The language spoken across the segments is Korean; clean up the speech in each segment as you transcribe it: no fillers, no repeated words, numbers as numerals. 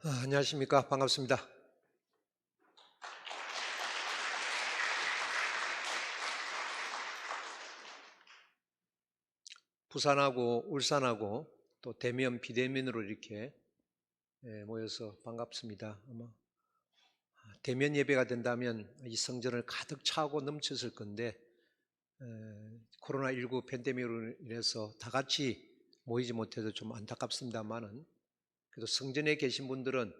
안녕하십니까. 반갑습니다. 부산하고 울산하고 또 대면, 비대면으로 이렇게 모여서 반갑습니다. 아마 대면 예배가 된다면 이 성전을 가득 차고 넘쳤을 건데 코로나19 팬데믹으로 인해서 다 같이 모이지 못해서 좀 안타깝습니다만은 그래도 성전에 계신 분들은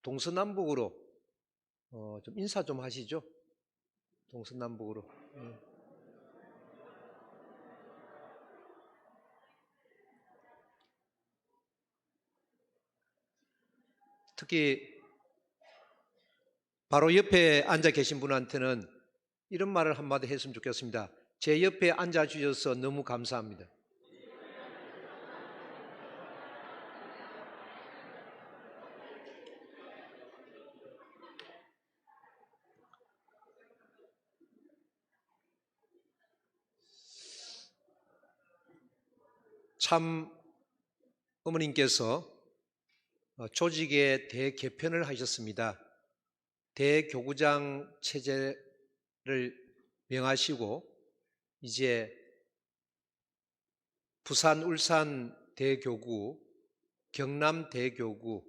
동서남북으로 좀 인사 좀 하시죠. 동서남북으로. 특히 바로 옆에 앉아 계신 분한테는 이런 말을 한마디 했으면 좋겠습니다. 제 옆에 앉아 주셔서 너무 감사합니다. 참 어머님께서 조직의 대개편을 하셨습니다. 대교구장 체제를 명하시고 이제 부산, 울산 대교구, 경남 대교구,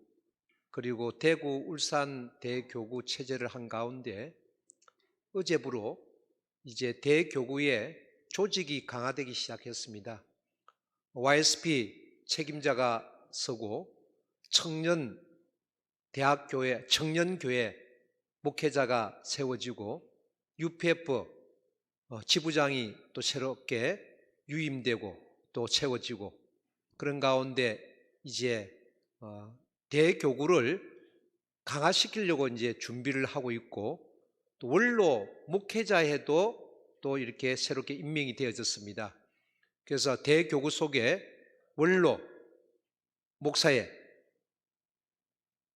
그리고 대구, 울산 대교구 체제를 한 가운데 어제부로 이제 대교구의 조직이 강화되기 시작했습니다. YSP 책임자가 서고 청년교회 목회자가 세워지고 UPF 지부장이 또 새롭게 유임되고 또 채워지고 그런 가운데 이제 대교구를 강화시키려고 이제 준비를 하고 있고 또 원로 목회자에도 또 이렇게 새롭게 임명이 되어졌습니다. 그래서 대교구 속에 원로 목사회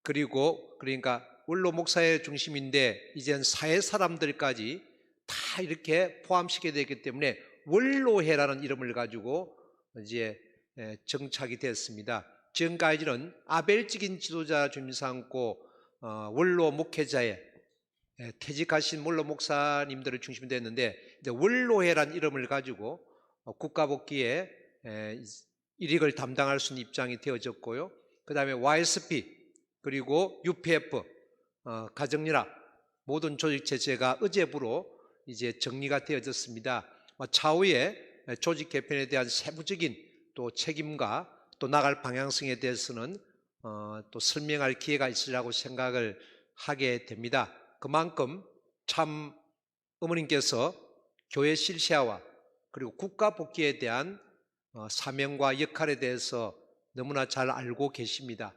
그러니까 원로 목사회 중심인데 이젠 사회 사람들까지 다 이렇게 포함시켜야 되기 때문에 원로회라는 이름을 가지고 이제 정착이 됐습니다. 지금까지는 아벨적인 지도자 중심 삼고 원로 목회자회 퇴직하신 원로 목사님들을 중심으로 됐는데 이제 원로회라는 이름을 가지고 국가복귀에 일익을 담당할 수 있는 입장이 되어졌고요. 그 다음에 YSP 그리고 UPF 가정연합 모든 조직체제가 어제부로 이제 정리가 되어졌습니다. 차후에 조직 개편에 대한 세부적인 또 책임과 또 나갈 방향성에 대해서는 또 설명할 기회가 있으리라고 생각을 하게 됩니다. 그만큼 참 어머님께서 교회 실세화와 그리고 국가 복귀에 대한 사명과 역할에 대해서 너무나 잘 알고 계십니다.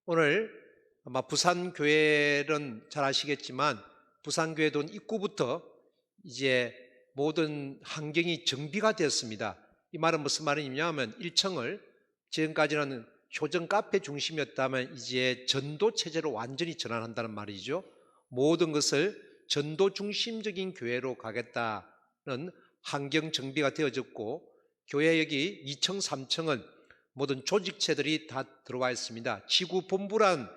오늘 아마 부산교회는 잘 아시겠지만 부산교회도 입구부터 이제 모든 환경이 정비가 되었습니다. 이 말은 무슨 말이냐면 1층을 지금까지는 효정 카페 중심이었다면 이제 전도 체제로 완전히 전환한다는 말이죠. 모든 것을 전도 중심적인 교회로 가겠다는 환경 정비가 되어졌고 교회 여기 2층, 3층은 모든 조직체들이 다 들어와 있습니다. 지구본부란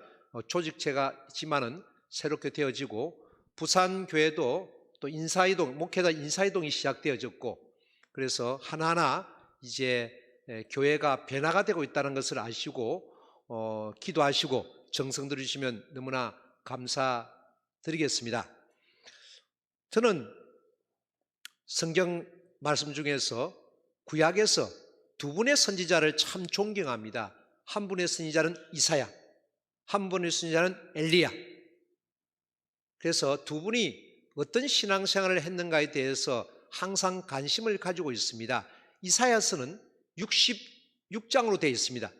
조직체가 있지만은 새롭게 되어지고 부산교회도 또 인사이동, 목회자 인사이동이 시작되어졌고 그래서 하나하나 이제 교회가 변화가 되고 있다는 것을 아시고 기도하시고 정성 들으시면 너무나 감사드리겠습니다. 저는 성경 말씀 중에서 구약에서 두 분의 선지자를 참 존경합니다. 한 분의 선지자는 이사야, 한 분의 선지자는 엘리야. 그래서 두 분이 어떤 신앙생활을 했는가에 대해서 항상 관심을 가지고 있습니다. 이사야서는 66장으로 되어 있습니다.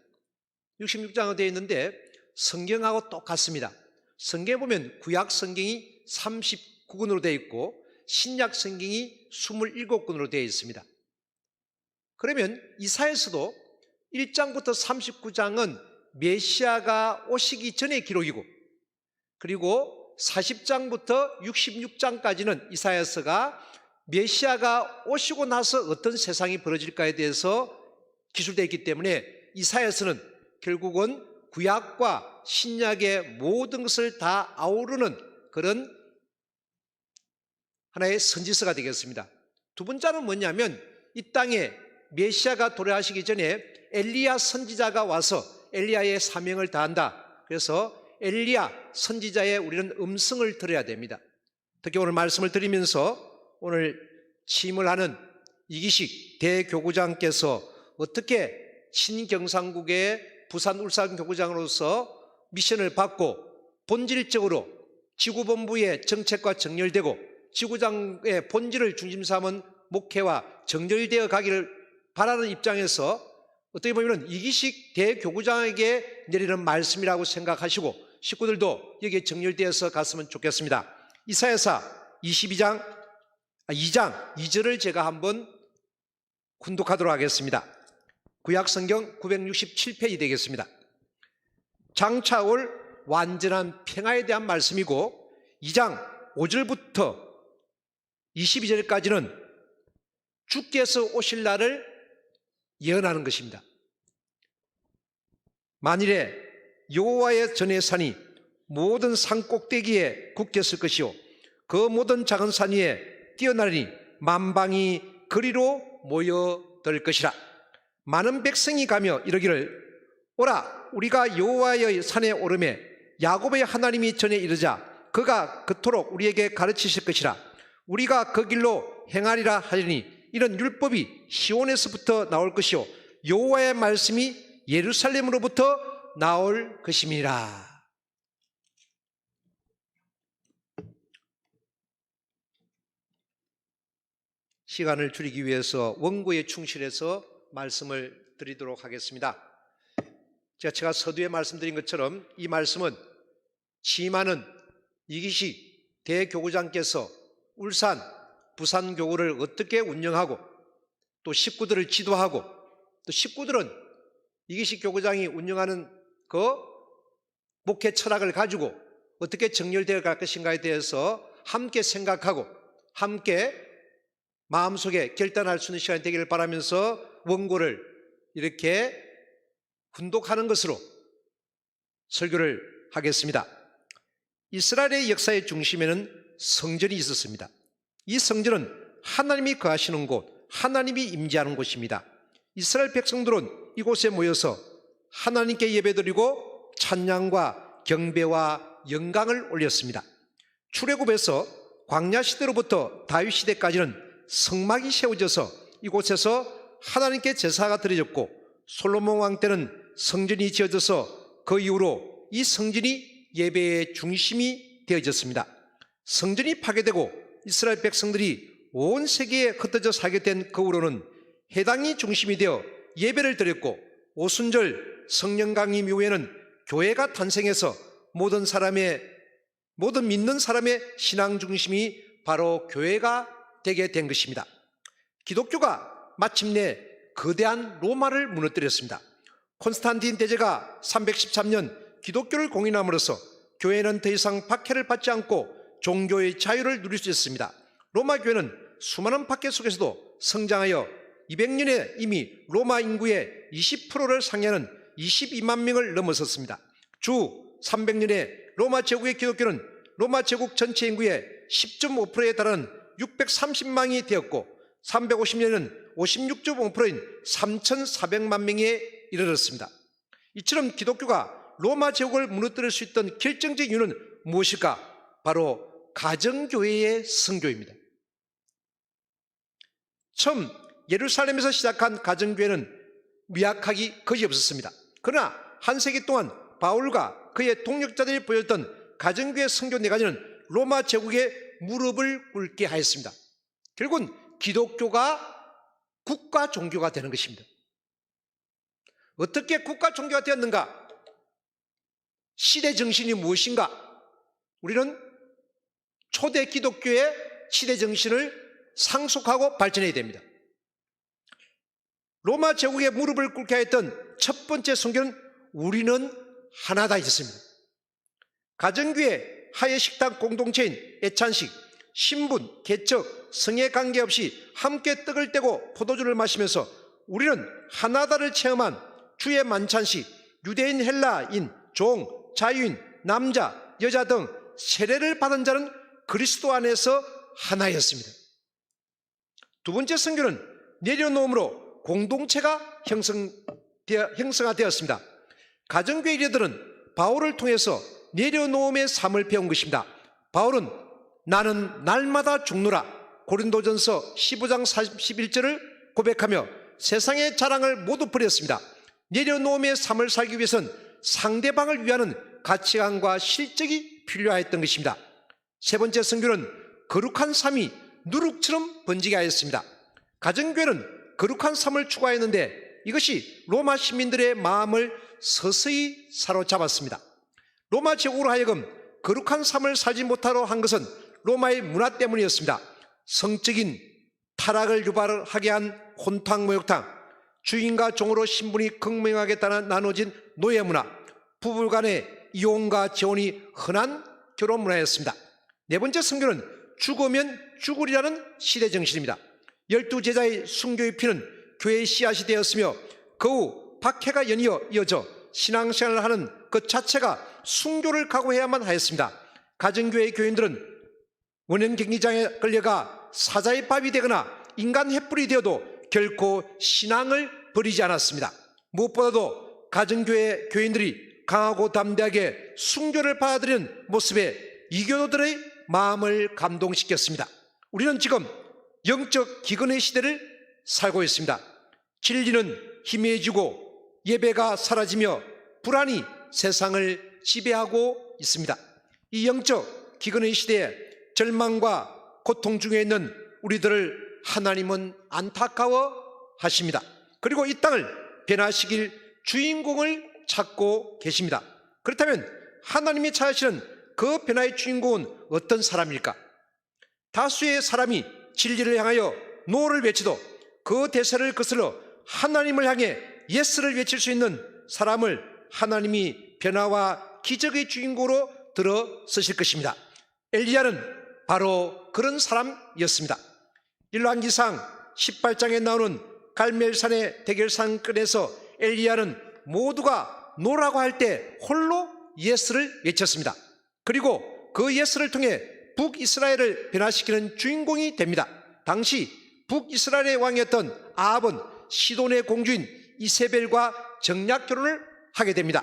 66장으로 되어 있는데 성경하고 똑같습니다. 성경에 보면 구약 성경이 39권으로 되어 있고 신약 성경이 27권으로 되어 있습니다. 그러면 이사야서도 1장부터 39장은 메시아가 오시기 전의 기록이고 그리고 40장부터 66장까지는 이사야서가 메시아가 오시고 나서 어떤 세상이 벌어질까에 대해서 기술되어 있기 때문에 이사야서는 결국은 구약과 신약의 모든 것을 다 아우르는 그런 하나의 선지서가 되겠습니다. 두 번째는 뭐냐면 이 땅에 메시아가 도래하시기 전에 엘리야 선지자가 와서 엘리야의 사명을 다한다. 그래서 엘리야 선지자의 우리는 음성을 들어야 됩니다. 특히 오늘 말씀을 드리면서 오늘 취임을 하는 이기식 대교구장께서 어떻게 신경상국의 부산 울산 교구장으로서 미션을 받고 본질적으로 지구본부의 정책과 정렬되고 지구장의 본질을 중심 삼은 목회와 정렬되어 가기를 바라는 입장에서 어떻게 보면 이기식 대교구장에게 내리는 말씀이라고 생각하시고 식구들도 여기에 정렬되어서 갔으면 좋겠습니다. 이사야서 2장 2절을 제가 한번 훈독하도록 하겠습니다. 구약성경 967페이지 되겠습니다. 장차 올 완전한 평화에 대한 말씀이고 2장 5절부터 22절까지는 주께서 오실 날을 예언하는 것입니다. 만일에 여호와의 전의 산이 모든 산 꼭대기에 굳겠을 것이요 그 모든 작은 산 위에 뛰어나르니 만방이 그리로 모여들 것이라. 많은 백성이 가며 이르기를 오라 우리가 여호와의 산에 오르매 야곱의 하나님이 전에 이르자 그가 그토록 우리에게 가르치실 것이라. 우리가 그 길로 행하리라 하리니 이런 율법이 시온에서부터 나올 것이요 여호와의 말씀이 예루살렘으로부터 나올 것임이라. 시간을 줄이기 위해서 원고에 충실해서 말씀을 드리도록 하겠습니다. 제가 서두에 말씀드린 것처럼 이 말씀은 취임하는 이기식 대교구장께서 울산, 부산 교구를 어떻게 운영하고 또 식구들을 지도하고 또 식구들은 이기식 교구장이 운영하는 그 목회 철학을 가지고 어떻게 정렬되어 갈 것인가에 대해서 함께 생각하고 함께 마음속에 결단할 수 있는 시간이 되기를 바라면서 원고를 이렇게 훈독하는 것으로 설교를 하겠습니다. 이스라엘의 역사의 중심에는 성전이 있었습니다. 이 성전은 하나님이 거하시는 곳, 하나님이 임재하는 곳입니다. 이스라엘 백성들은 이곳에 모여서 하나님께 예배드리고 찬양과 경배와 영광을 올렸습니다. 출애굽에서 광야 시대로부터 다윗 시대까지는 성막이 세워져서 이곳에서 하나님께 제사가 드려졌고 솔로몬 왕 때는 성전이 지어져서 그 이후로 이 성전이 예배의 중심이 되어졌습니다. 성전이 파괴되고 이스라엘 백성들이 온 세계에 흩어져 살게 된 그 후로는 해당이 중심이 되어 예배를 드렸고 오순절 성령 강림 이후에는 교회가 탄생해서 모든 믿는 사람의 신앙 중심이 바로 교회가 되게 된 것입니다. 기독교가 마침내 거대한 로마를 무너뜨렸습니다. 콘스탄틴 대제가 313년 기독교를 공인함으로써 교회는 더 이상 박해를 받지 않고 종교의 자유를 누릴 수 있었습니다. 로마 교회는 수많은 박해 속에서도 성장하여 200년에 이미 로마 인구의 20%를 상회하는 22만 명을 넘어섰습니다. 주 300년에 로마 제국의 기독교는 로마 제국 전체 인구의 10.5%에 달하는 630만이 되었고 350년에는 56.5%인 3,400만 명에 이르렀습니다. 이처럼 기독교가 로마 제국을 무너뜨릴 수 있던 결정적인 이유는 무엇일까? 바로 가정교회의 선교입니다. 처음 예루살렘에서 시작한 가정교회는 미약하기 거의 없었습니다. 그러나 한 세기 동안 바울과 그의 동력자들이 보였던 가정교회 선교 네 가지는 로마 제국의 무릎을 꿇게 하였습니다. 결국은 기독교가 국가 종교가 되는 것입니다. 어떻게 국가 종교가 되었는가? 시대 정신이 무엇인가? 우리는 초대 기독교의 시대 정신을 상속하고 발전해야 됩니다. 로마 제국의 무릎을 꿇게 했던 첫 번째 선교는 우리는 하나다 있었습니다. 가정교회, 하예식당 공동체인 애찬식, 신분, 개척, 성에 관계없이 함께 떡을 떼고 포도주를 마시면서 우리는 하나다를 체험한 주의 만찬식, 유대인, 헬라인, 종, 자유인, 남자, 여자 등 세례를 받은 자는 그리스도 안에서 하나였습니다. 두 번째 선교는 내려놓음으로 공동체가 형성화되었습니다. 가정교회 리더들은 바울을 통해서 내려놓음의 삶을 배운 것입니다. 바울은 나는 날마다 죽노라 고린도전서 15장 41절을 고백하며 세상의 자랑을 모두 버렸습니다. 내려놓음의 삶을 살기 위해서는 상대방을 위하는 가치관과 실적이 필요했던 것입니다. 세 번째 선교는 거룩한 삶이 누룩처럼 번지게 하였습니다. 가정교회는 거룩한 삶을 추구하였는데 이것이 로마 시민들의 마음을 서서히 사로잡았습니다. 로마 제국으로 하여금 거룩한 삶을 살지 못하도록 한 것은 로마의 문화 때문이었습니다. 성적인 타락을 유발하게 한 혼탕 목욕탕, 주인과 종으로 신분이 극명하게 나눠진 노예 문화, 부부 간의 이혼과 재혼이 흔한 결혼 문화였습니다. 네 번째 선교는 죽으면 죽으리라는 시대 정신입니다. 12제자의 순교의 피는 교회의 씨앗이 되었으며 그 후 박해가 이어져 신앙생활을 하는 그 자체가 순교를 각오해야만 하였습니다. 가정교회의 교인들은 원형경기장에 끌려가 사자의 밥이 되거나 인간 횃불이 되어도 결코 신앙을 버리지 않았습니다. 무엇보다도 가정교회 교인들이 강하고 담대하게 순교를 받아들이는 모습에 이교도들의 마음을 감동시켰습니다. 우리는 지금 영적 기근의 시대를 살고 있습니다. 진리는 희미해지고 예배가 사라지며 불안이 세상을 지배하고 있습니다. 이 영적 기근의 시대에 절망과 고통 중에 있는 우리들을 하나님은 안타까워 하십니다. 그리고 이 땅을 변화시킬 주인공을 찾고 계십니다. 그렇다면 하나님이 찾으시는 그 변화의 주인공은 어떤 사람일까? 다수의 사람이 진리를 향하여 노를 외치도 그 대세를 거슬러 하나님을 향해 예스를 외칠 수 있는 사람을 하나님이 변화와 기적의 주인공으로 들어 쓰실 것입니다. 엘리야는 바로 그런 사람이었습니다. 열왕기상 18장에 나오는 갈멜산의 대결산근에서 엘리야는 모두가 노라고 할 때 홀로 예스를 외쳤습니다. 그리고 그 예스를 통해 북이스라엘을 변화시키는 주인공이 됩니다. 당시 북이스라엘의 왕이었던 아합은 시돈의 공주인 이세벨과 정략 결혼을 하게 됩니다.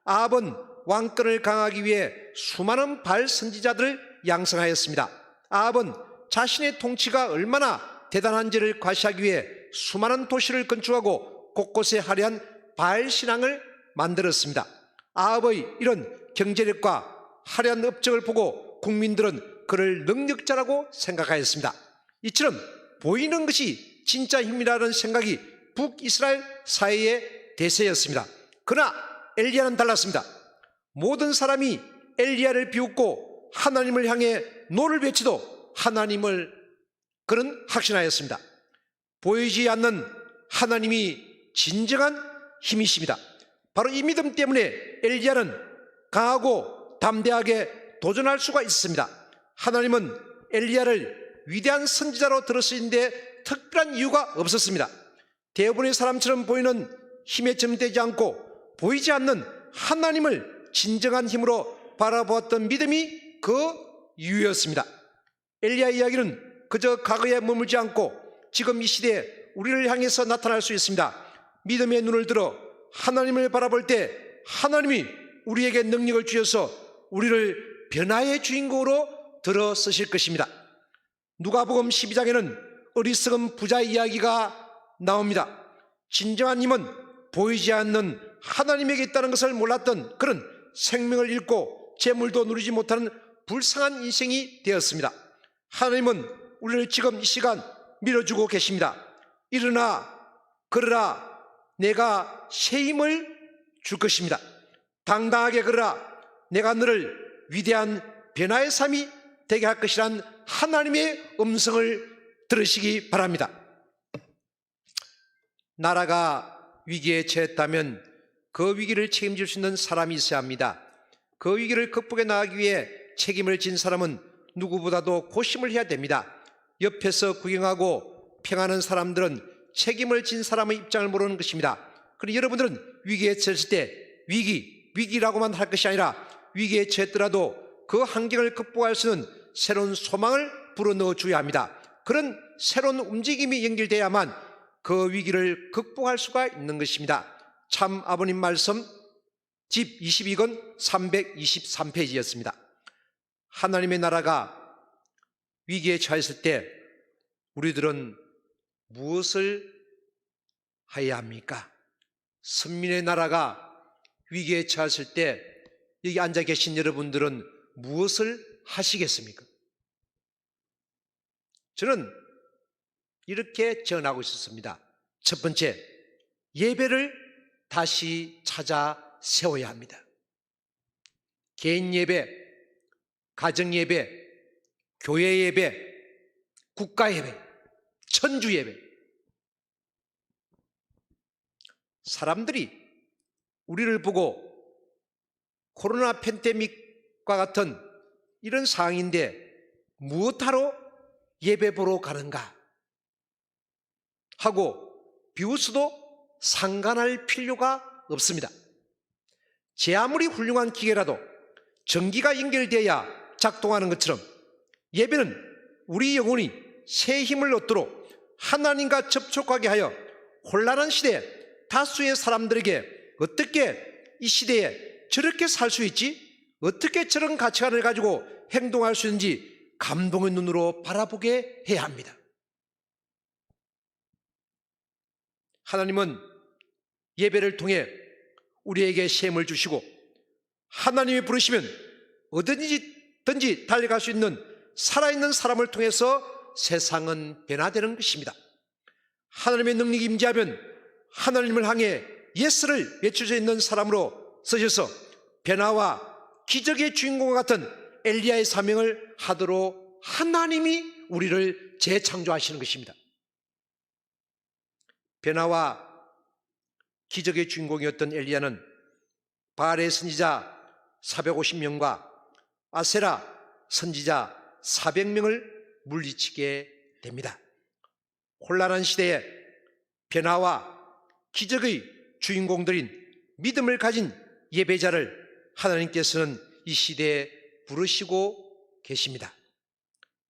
아합은 왕권을 강화하기 위해 수많은 바알 선지자들을 양성하였습니다. 아합은 자신의 통치가 얼마나 대단한지를 과시하기 위해 수많은 도시를 건축하고 곳곳에 화려한 바알 신앙을 만들었습니다. 아합의 이런 경제력과 화려한 업적을 보고 국민들은 그를 능력자라고 생각하였습니다. 이처럼 보이는 것이 진짜 힘이라는 생각이 북이스라엘 사회의 대세였습니다. 그러나 엘리야는 달랐습니다. 모든 사람이 엘리야를 비웃고 하나님을 향해 노를 외치도 하나님을 그는 확신하였습니다. 보이지 않는 하나님이 진정한 힘이십니다. 바로 이 믿음 때문에 엘리야는 강하고 담대하게 도전할 수가 있었습니다. 하나님은 엘리야를 위대한 선지자로 들으시는데 특별한 이유가 없었습니다. 대부분의 사람처럼 보이는 힘에 점되지 않고 보이지 않는 하나님을 진정한 힘으로 바라보았던 믿음이 그 이유였습니다. 엘리야 이야기는 그저 과거에 머물지 않고 지금 이 시대에 우리를 향해서 나타날 수 있습니다. 믿음의 눈을 들어 하나님을 바라볼 때 하나님이 우리에게 능력을 주셔서 우리를 변화의 주인공으로 들어 쓰실 것입니다. 누가복음 12장에는 어리석은 부자의 이야기가 나옵니다. 진정한 힘은 보이지 않는 하나님에게 있다는 것을 몰랐던 그는 생명을 잃고 재물도 누리지 못하는 불쌍한 인생이 되었습니다. 하나님은 우리를 지금 이 시간 밀어주고 계십니다. 일어나 걸으라, 내가 새 힘을 줄 것입니다. 당당하게 걸으라, 내가 너를 위대한 변화의 삶이 되게 할 것이란 하나님의 음성을 들으시기 바랍니다. 나라가 위기에 처했다면 그 위기를 책임질 수 있는 사람이 있어야 합니다. 그 위기를 극복해 나가기 위해 책임을 진 사람은 누구보다도 고심을 해야 됩니다. 옆에서 구경하고 평하는 사람들은 책임을 진 사람의 입장을 모르는 것입니다. 그리고 여러분들은 위기에 처했을 때 위기라고만 할 것이 아니라 위기에 처했더라도 그 환경을 극복할 수 있는 새로운 소망을 불어넣어 줘야 합니다. 그런 새로운 움직임이 연결돼야만 그 위기를 극복할 수가 있는 것입니다. 참 아버님 말씀 집 22권 323페이지였습니다. 하나님의 나라가 위기에 처했을 때 우리들은 무엇을 해야 합니까? 선민의 나라가 위기에 처했을 때 여기 앉아 계신 여러분들은 무엇을 하시겠습니까? 저는 이렇게 전하고 있었습니다. 첫 번째, 예배를 다시 찾아 세워야 합니다. 개인 예배, 가정 예배, 교회 예배, 국가 예배, 천주 예배. 사람들이 우리를 보고 코로나 팬데믹과 같은 이런 상황인데 무엇하러 예배 보러 가는가 하고 비웃어도 상관할 필요가 없습니다. 제 아무리 훌륭한 기계라도 전기가 연결되어야 작동하는 것처럼 예배는 우리 영혼이 새 힘을 얻도록 하나님과 접촉하게 하여 혼란한 시대에 다수의 사람들에게 어떻게 이 시대에 저렇게 살 수 있지? 어떻게 저런 가치관을 가지고 행동할 수 있는지 감동의 눈으로 바라보게 해야 합니다. 하나님은 예배를 통해 우리에게 셈을 주시고 하나님이 부르시면 어디든지 달려갈 수 있는 살아있는 사람을 통해서 세상은 변화되는 것입니다. 하나님의 능력이 임재하면 하나님을 향해 예스를 외쳐져 있는 사람으로 쓰셔서 변화와 기적의 주인공과 같은 엘리야의 사명을 하도록 하나님이 우리를 재창조하시는 것입니다. 변화와 기적의 주인공이었던 엘리야는 바알의 선지자 450명과 아세라 선지자 400명을 물리치게 됩니다. 혼란한 시대에 변화와 기적의 주인공들인 믿음을 가진 예배자를 하나님께서는 이 시대에 부르시고 계십니다.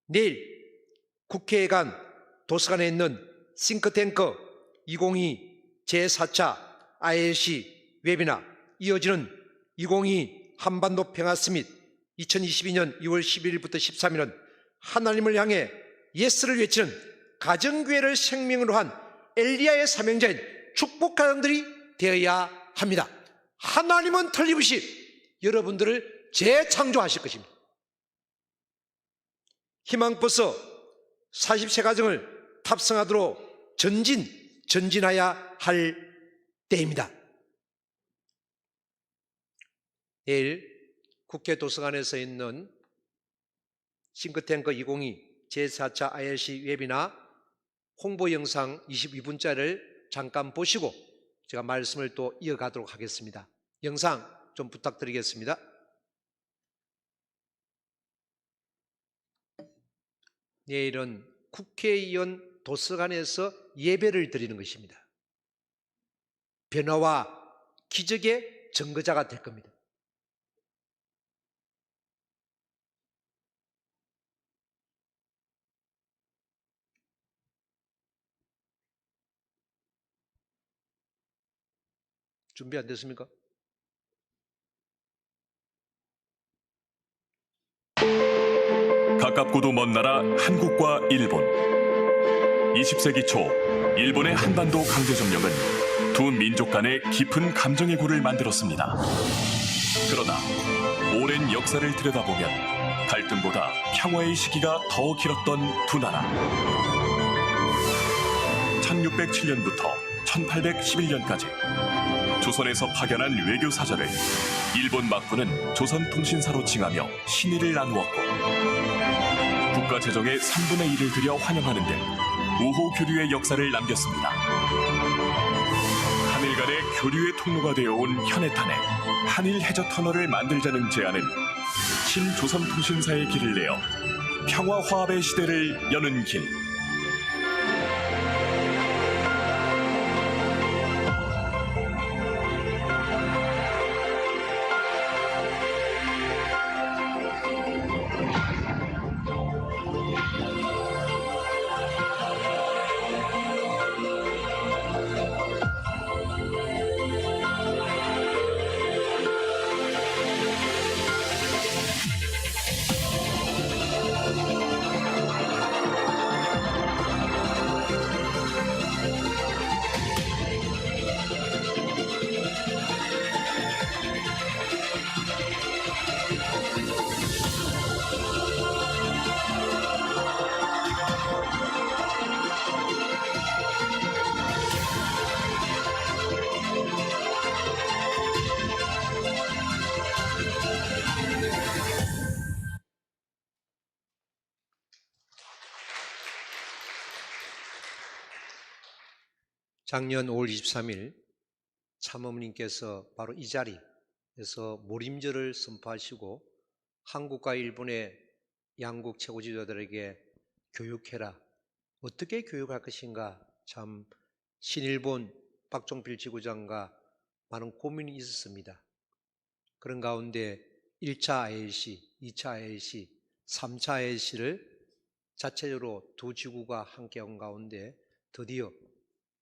내일 국회의관 도서관에 있는 싱크탱크 2022 제4차 ILC 웨비나 이어지는 2022 한반도 평화 서밋 2022년 2월 11일부터 13일은 하나님을 향해 예스를 외치는 가정교회를 생명으로 한 엘리야의 사명자인 축복가정들이 되어야 합니다. 하나님은 틀림없이 여러분들을 재창조하실 것입니다. 희망버스 40세 가정을 탑승하도록 전진하여야 할 때입니다. 내일 국회 도서관에서 있는 싱크탱크 2022 제4차 ILC 웨비나 홍보 영상 22분짜리를 잠깐 보시고 제가 말씀을 또 이어가도록 하겠습니다. 영상 좀 부탁드리겠습니다. 내일은 국회의원 도서관에서 예배를 드리는 것입니다. 변화와 기적의 증거자가 될 겁니다. 준비 안 됐습니까? 가깝고도 먼 나라 한국과 일본. 20세기 초 일본의 한반도 강제 점령은 두 민족 간의 깊은 감정의 골을 만들었습니다. 그러나 오랜 역사를 들여다보면 갈등보다 평화의 시기가 더 길었던 두 나라. 1607년부터 1811년까지 조선에서 파견한 외교사절을 일본 막부는 조선통신사로 칭하며 신의를 나누었고 국가 재정의 3분의 1을 들여 환영하는 등 우호 교류의 역사를 남겼습니다. 한일 간의 교류의 통로가 되어온 현해탄에 한일 해저 터널을 만들자는 제안은 신조선통신사의 길을 내어 평화 화합의 시대를 여는 길. 작년 5월 23일 참어머님께서 바로 이 자리에서 모림절을 선포하시고 한국과 일본의 양국 최고 지도자들에게 교육해라. 어떻게 교육할 것인가 참 신일본 박종필 지구장과 많은 고민이 있었습니다. 그런 가운데 1차 ILC, 2차 ILC, 3차 ILC를 자체적으로 두 지구가 함께한 가운데 드디어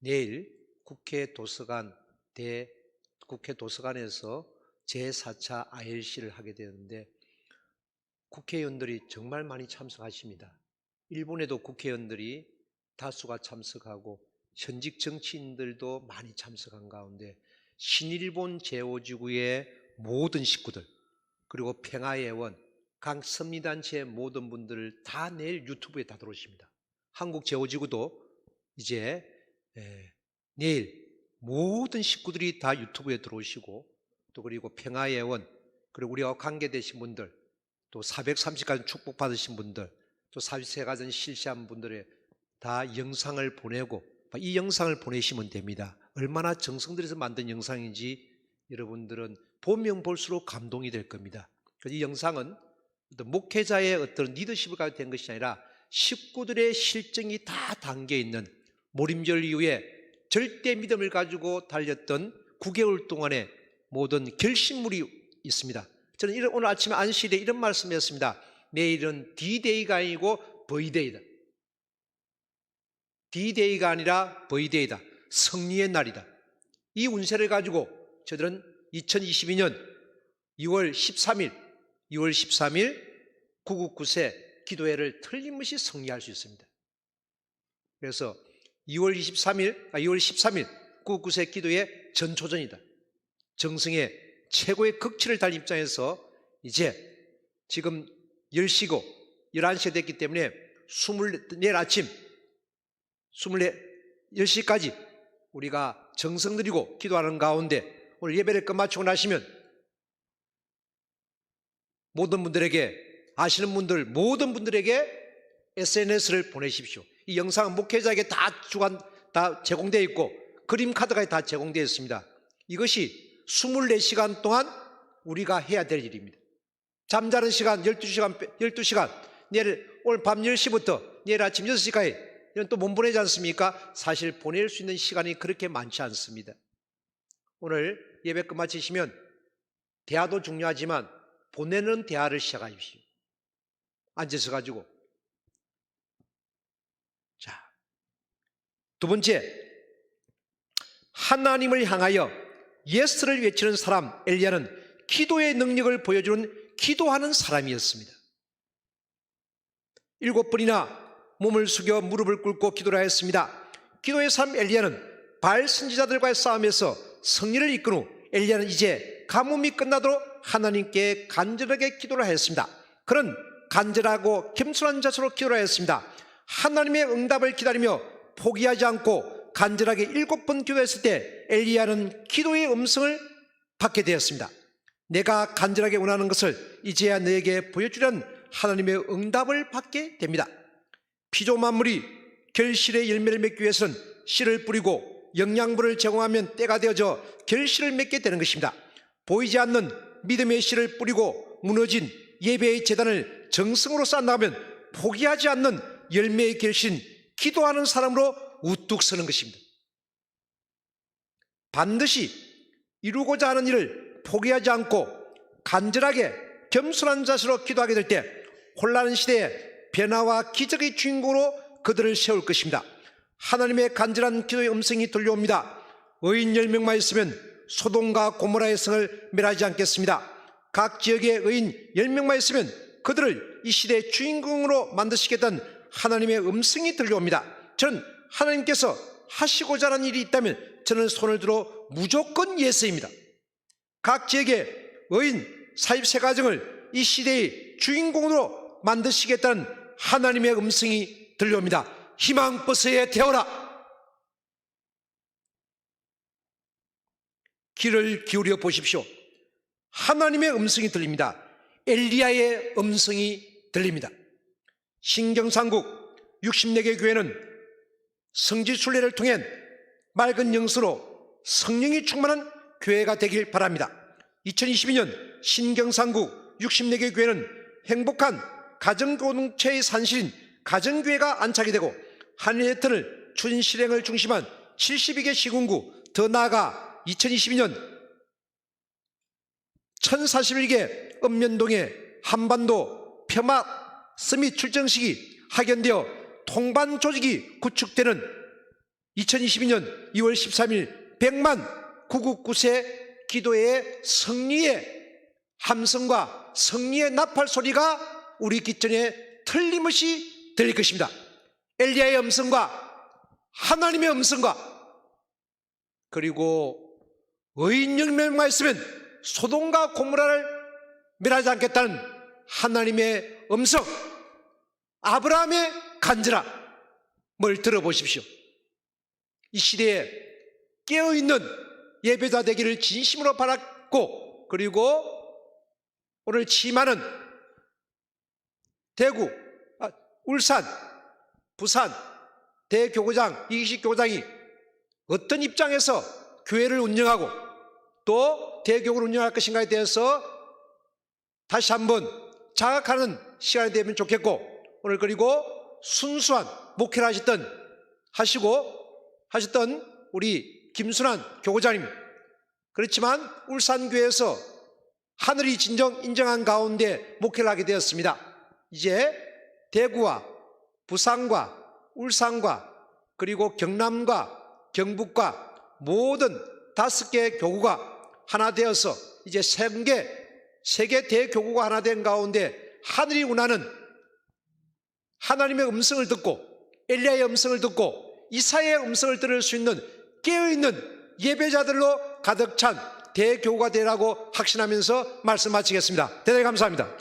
내일 국회 도서관에서 제4차 ILC를 하게 되었는데 국회의원들이 정말 많이 참석하십니다. 일본에도 국회의원들이 다수가 참석하고 현직 정치인들도 많이 참석한 가운데 신일본 제5지구의 모든 식구들 그리고 평화예원, 각 선미단체 모든 분들을 다 내일 유튜브에 다 들어오십니다. 한국 제5지구도 이제 내일 모든 식구들이 다 유튜브에 들어오시고 또 그리고 평화예원 그리고 우리와 관계되신 분들 또 430가정 축복받으신 분들 또 43가정 실시한 분들의 다 영상을 보내고 이 영상을 보내시면 됩니다. 얼마나 정성들여서 만든 영상인지 여러분들은 보면 볼수록 감동이 될 겁니다. 이 영상은 어떤 목회자의 어떤 리더십을 가지고 된 것이 아니라 식구들의 실정이 다 담겨있는 모림절 이후에 절대 믿음을 가지고 달렸던 9개월 동안의 모든 결심물이 있습니다. 저는 오늘 아침에 안식일에 이런 말씀을 했습니다. 내일은 D-Day가 아니고 V-Day다. D-Day가 아니라 V-Day다. 승리의 날이다. 이 운세를 가지고 저들은 2022년 2월 13일 999세 기도회를 틀림없이 승리할 수 있습니다. 그래서 2월 13일 999세 기도회 전초전이다. 정승의 최고의 극치를 달린 입장에서 이제 지금 10시고 11시가 됐기 때문에 내일 아침 10시까지 우리가 정성 들이고 기도하는 가운데 오늘 예배를 끝마치고 나시면 모든 분들에게 SNS를 보내십시오. 이 영상은 목회자에게 다 제공되어 있고 그림 카드가 다 제공되어 있습니다. 이것이 24시간 동안 우리가 해야 될 일입니다. 잠자는 시간 12시간 오늘 밤 10시부터 내일 아침 6시까지 이런 또 못 보내지 않습니까? 사실 보낼 수 있는 시간이 그렇게 많지 않습니다. 오늘 예배 끝마치시면 대화도 중요하지만 보내는 대화를 시작하십시오. 앉아서 가지고. 자, 두 번째, 하나님을 향하여 예스를 외치는 사람 엘리야는 기도의 능력을 보여주는 기도하는 사람이었습니다. 7번이나 몸을 숙여 무릎을 꿇고 기도를 하였습니다. 기도의 사람 엘리야는 바알 선지자들과의 싸움에서 승리를 이끈 후 엘리야는 이제 가뭄이 끝나도록 하나님께 간절하게 기도를 하였습니다. 그는 간절하고 겸손한 자세로 기도를 하였습니다. 하나님의 응답을 기다리며 포기하지 않고 간절하게 7번 기도했을 때 엘리야는 기도의 음성을 받게 되었습니다. 내가 간절하게 원하는 것을 이제야 너에게 보여주려는 하나님의 응답을 받게 됩니다. 피조만물이 결실의 열매를 맺기 위해서는 씨를 뿌리고 영양분을 제공하면 때가 되어져 결실을 맺게 되는 것입니다. 보이지 않는 믿음의 씨를 뿌리고 무너진 예배의 재단을 정성으로 쌓아나가면 포기하지 않는 열매의 결실인 기도하는 사람으로 우뚝 서는 것입니다. 반드시 이루고자 하는 일을 포기하지 않고 간절하게 겸손한 자세로 기도하게 될 때 혼란 시대에 변화와 기적의 주인공으로 그들을 세울 것입니다. 하나님의 간절한 기도의 음성이 들려옵니다. 의인 10명만 있으면 소돔과 고모라의 성을 멸하지 않겠습니다. 각 지역의 의인 10명만 있으면 그들을 이 시대의 주인공으로 만드시겠다는 하나님의 음성이 들려옵니다. 저는 하나님께서 하시고자 하는 일이 있다면 저는 손을 들어 무조건 예스입니다. 각 지역의 의인 43가정을 이 시대의 주인공으로 만드시겠다는 하나님의 음성이 들려옵니다. 희망버스에 태워라. 귀를 기울여 보십시오. 하나님의 음성이 들립니다. 엘리야의 음성이 들립니다. 신경상국 64개 교회는 성지순례를 통해 맑은 영수로 성령이 충만한 교회가 되길 바랍니다. 2022년 신경상국 64개 교회는 행복한 가정공동체의 산실인 가정교회가 안착이 되고 한일회턴을 추진 실행을 중심한 72개 시군구, 더 나아가 2022년 1041개 읍면동의 한반도 폄하 서밋 출정식이 확연되어 통반 조직이 구축되는 2022년 2월 13일 100만 구국구세 기도의 승리의 함성과 승리의 나팔 소리가 우리 기천에 틀림없이 들릴 것입니다. 엘리야의 음성과 하나님의 음성과 그리고 의인 영명만 있으면 소돔과 고모라를 멸하지 않겠다는 하나님의 음성, 아브라함의 간절함을 들어보십시오. 이 시대에 깨어있는 예배자 되기를 진심으로 바랐고, 그리고 오늘 취임하는 대구, 울산, 부산 대교구장, 이기식 교구장이 어떤 입장에서 교회를 운영하고 또 대교구를 운영할 것인가에 대해서 다시 한번 자각하는 시간이 되면 좋겠고, 오늘 그리고 순수한 목회를 하셨던 우리 김순환 교구장님, 그렇지만 울산교회에서 하늘이 진정 인정한 가운데 목회를 하게 되었습니다. 이제 대구와 부산과 울산과 그리고 경남과 경북과 모든 5개 교구가 하나 되어서 이제 세계 대교구가 하나 된 가운데 하늘이 운하는 하나님의 음성을 듣고 엘리야의 음성을 듣고 이사야의 음성을 들을 수 있는 깨어있는 예배자들로 가득 찬 대교구가 되라고 확신하면서 말씀 마치겠습니다. 대단히 감사합니다.